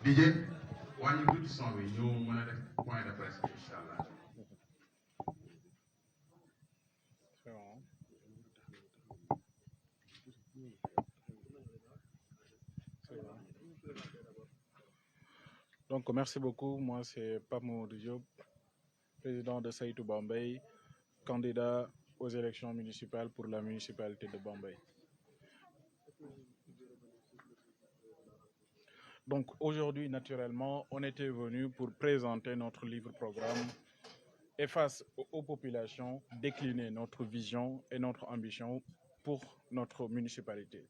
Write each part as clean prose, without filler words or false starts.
DJ wàññi tuuti son bi ñu mën a def point de presse incha allah. Donc, merci beaucoup. Moi, c'est Pape Mamadou Diop, président de Saïtou Bambey, candidat aux élections municipales pour la municipalité de Bambey. Donc, aujourd'hui, naturellement, on était venu pour présenter notre livre-programme et face aux populations, décliner notre vision et notre ambition pour notre municipalité.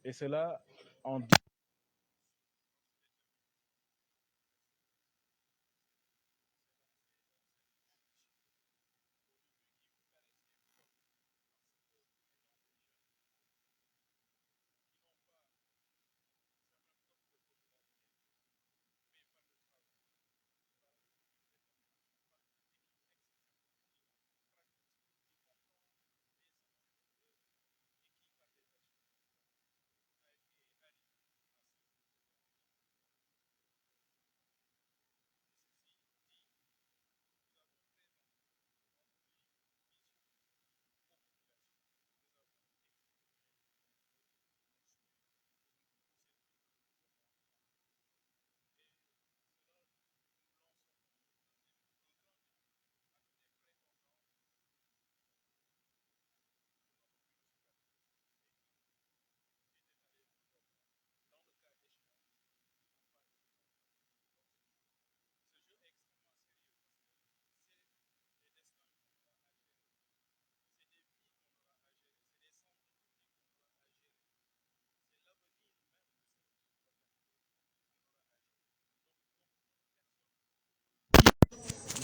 Et cela en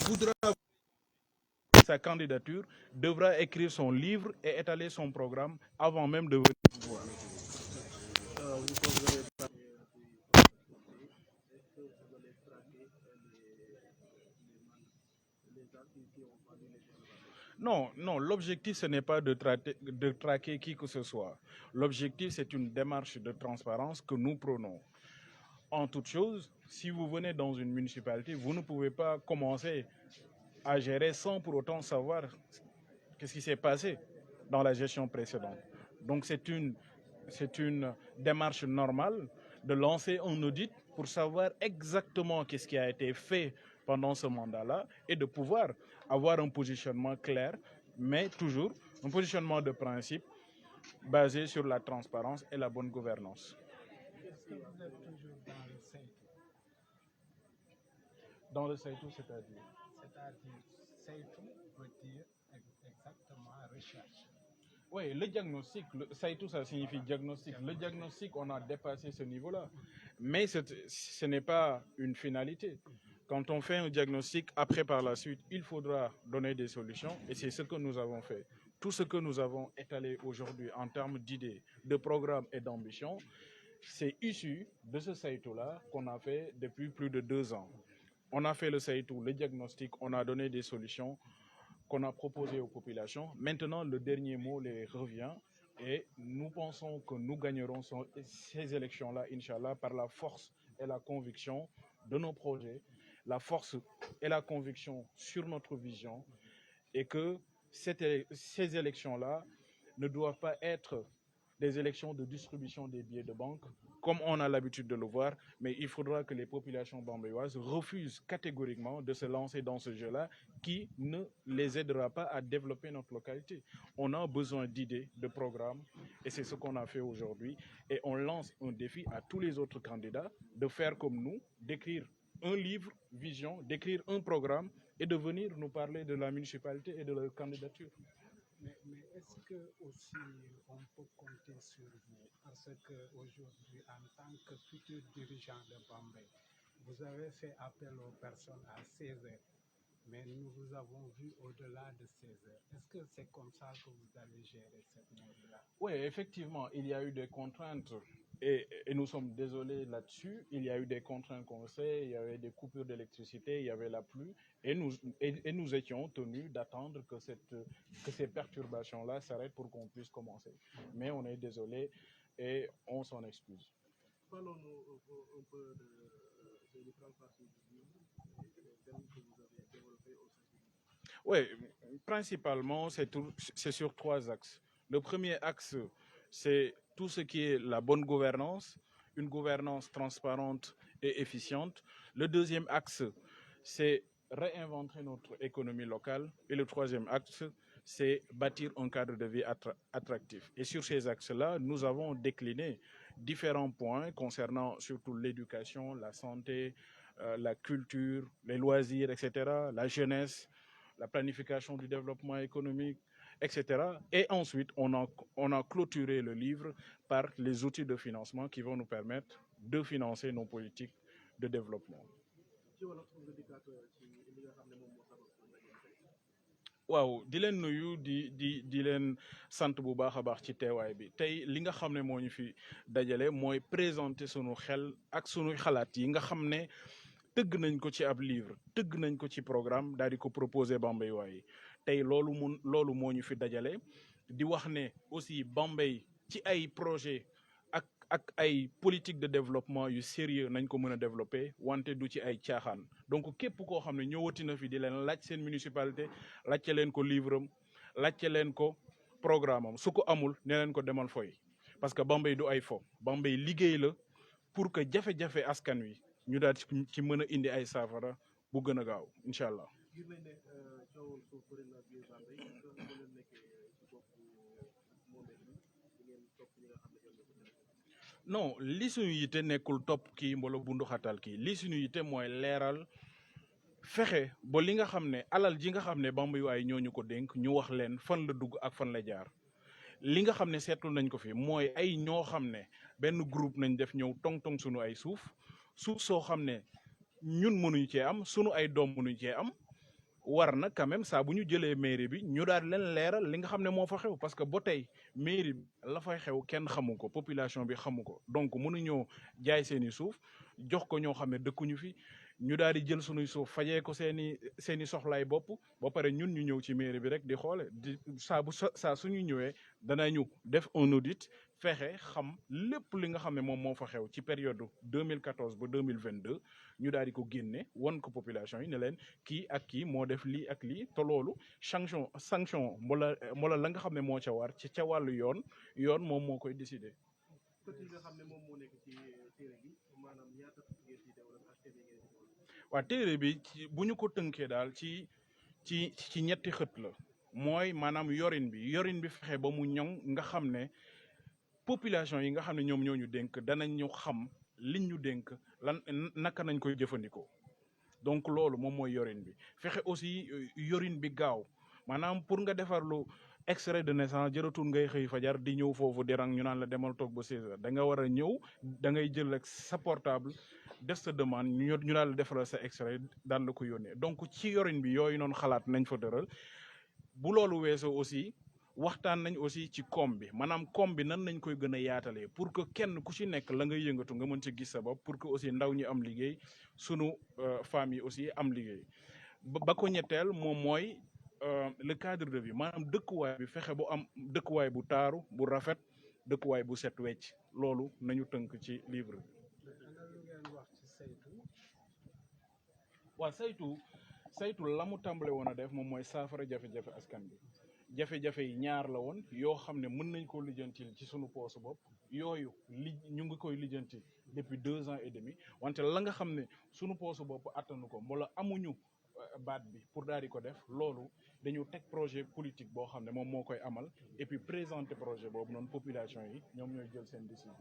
voudra sa candidature devra écrire son livre et étaler son programme avant même de venir au pouvoir. Non, non, l'objectif, ce n'est pas de traquer qui que ce soit. L'objectif, c'est une démarche de transparence que nous prenons. En toute chose, si vous venez dans une municipalité, vous ne pouvez pas commencer à gérer sans pour autant savoir qu'est-ce qui s'est passé dans la gestion précédente. Donc c'est une démarche normale de lancer un audit pour savoir exactement qu'est-ce qui a été fait pendant ce mandat-là et de pouvoir avoir un positionnement clair, mais toujours un positionnement de principe basé sur la transparence et la bonne gouvernance. Est-ce que vous êtes toujours dans le Saïtou? Dans le Saïtou, c'est-à-dire? C'est-à-dire, Saïtou veut dire exactement recherche. Oui, le diagnostic, Saïtou, ça signifie diagnostic. Le diagnostic, on a dépassé ce niveau-là. Mais ce n'est pas une finalité. Quand on fait un diagnostic, après, par la suite, il faudra donner des solutions et c'est ce que nous avons fait. Tout ce que nous avons étalé aujourd'hui en termes d'idées, de programmes et d'ambition, c'est issu de ce Saïtou-là qu'on a fait depuis plus de 2 ans. On a fait le Saïtou, le diagnostic, on a donné des solutions qu'on a proposées aux populations. Maintenant, le dernier mot les revient et nous pensons que nous gagnerons ces élections-là, Inch'Allah, par la force et la conviction de nos projets, la force et la conviction sur notre vision et que ces élections-là ne doivent pas être des élections de distribution des billets de banque, comme on a l'habitude de le voir, mais il faudra que les populations bambéoises refusent catégoriquement de se lancer dans ce jeu-là qui ne les aidera pas à développer notre localité. On a besoin d'idées, de programmes, et c'est ce qu'on a fait aujourd'hui. Et on lance un défi à tous les autres candidats de faire comme nous, d'écrire un livre, vision, d'écrire un programme et de venir nous parler de la municipalité et de leur candidature. Mais est-ce que aussi on peut compter sur vous? Parce qu'aujourd'hui, en tant que futur dirigeant de Bambey, vous avez fait appel aux personnes à 16 heures, mais nous vous avons vu au-delà de 16 heures. Est-ce que c'est comme ça que vous allez gérer cette mairie-là? Oui, effectivement, il y a eu des contraintes et nous sommes désolés là-dessus. Il y a eu des contraintes qu'on sait, il y avait des coupures d'électricité, il y avait la pluie et nous étions tenus d'attendre que ces perturbations-là s'arrêtent pour qu'on puisse commencer. Mais on est désolé et on s'en excuse. Parlons-nous un peu Oui, principalement, c'est sur trois axes. Le premier axe, c'est tout ce qui est la bonne gouvernance, une gouvernance transparente et efficiente. Le deuxième axe, c'est réinventer notre économie locale. Et le troisième axe, c'est bâtir un cadre de vie attractif. Et sur ces axes-là, nous avons décliné différents points concernant surtout l'éducation, la santé, la culture, les loisirs, etc., la jeunesse, la planification du développement économique, etc. Et ensuite, on a clôturé le livre par les outils de financement qui vont nous permettre de financer nos politiques de développement. waaw di leen nuyu di leen sant bu baax a baax ci teewaay bi tey li nga xam ne moo ñu fi dajale mooy présenter sunu xel ak sunu xalaat yi nga xam ne tëgg nañ ko ci ab livre tëgg nañ ko ci programme daal di ko proposer Bambeywaay yi tey loolu moo ñu fi dajale di wax ne aussi Bambey ci ay projet ak ay politique de développement yu sérieux nañ ko mën a développer wante du ci ay caaxaan donc képp koo xam ne ñëwati na fi di leen laaj seen municipalité laajte leen ko livre am laajte leen ko programme am su ko amul ne leen ko demal foy parce que Bambey du ay fo Bambey liggéey la pour que jafe-jafe askan wi ñu daal ci mën a indi ay saafara bu gën a gaaw incha allah. non li suñu yite nekkul topp kii mbala bundu xatal kii li suñu yite mooy leeral fexe ba li nga xam ne alal ji nga xam ne Bambeywaay ñooñu ko dénk ñu wax leen fan la dugg ak fan la jaar li nga xam ne seetlu nañ ko fi mooy ay ñoo xam ne benn groupe nañ def ñëw tong suñu ay suuf soo xam ne ñun mënuñ cee am sunu ay doom mënuñ cee am war na quand même saa bu ñu jëlee mairie bi ñu daal leen leeral li nga xam ne moo fa xew parce que ba tey mairie bi la fay xew kenn xamu ko population bi xamu ko donc mënuñoo jaay seeni suuf jox ko ñoo xam ne dëkkuñu fi ñu daal di jël sunuy suuf fajee ko seeni soxlaay bopp ba pare ñun ñu ñëw ci mairie bi rek di xoole di saa suñu ñëwee danañu def un audit fexe xam lépp li nga xam ne moom moo fa xew ci période 2014 ba 2022 ñu daal di ko génne won ko population yi ne leen kii ak kii moo def lii ak lii te loolu sanction wala la nga xam ne moo ca war ci ca wàllu yoon moom moo koy décider. waa téere bi bu ñu ko tënkee daal ci ñetti xët la mooy maanaam yorin bi fexe ba mu ñoŋ nga xam ne population yi nga xam ne ñoom ñoo ñu dénk danañ ñu xam liñ ñu dénk lan naka nañ koy jëfandikoo donc loolu moom mooy yorin bi fexe aussi yorin bi gaaw maanaam pour nga defar lu extrait de naissance jëratul ngay xëy fajar di ñëw foofu di rang ñu naan la demal toog ba 16 heures da nga war a ñëw da ngay jël rek sa portable def sa demande ñu daal di defaral sa extrait daan la ko yónnee donc ci yorin bi yooyu noonu xalaat nañ fa dëral bu loolu weesoo aussi waxtaan nañ aussi ci koom bi maanaam koom bi nan nañ koy gën a yaatalee pour que kenn ku ci nekk la ngay yëngatu nga mën ci gis sa bopp pour que aussi ndaw ñi am liggéey sunu femmes yi aussi am liggéey ba ko ñetteel moom mooy le cadre de vie maanaam dëkkuwaay bi fexe bu am dëkkuwaay bu taaru bu rafet dëkkuwaay bu set wecc loolu nañu tënk ci livre bi. waaw saytu la mu tàmbale woon a def moom mooy saafara jafe-jafe askan bi jafe-jafe yi ñaar la woon yoo xam ne mën nañ koo lijjantil ci sunu poosu bopp yooyu ñu ngi koy lijjanti depuis 2 ans et demi wante la nga xam ne sunu poosu bopp attanu ko wala amuñu baat bi pour daal di ko def loolu dañu teg projet politique boo xam ne moom moo koy amal et puis présenter projet boobu noonu population yi ñoom ñooy jël seen décision.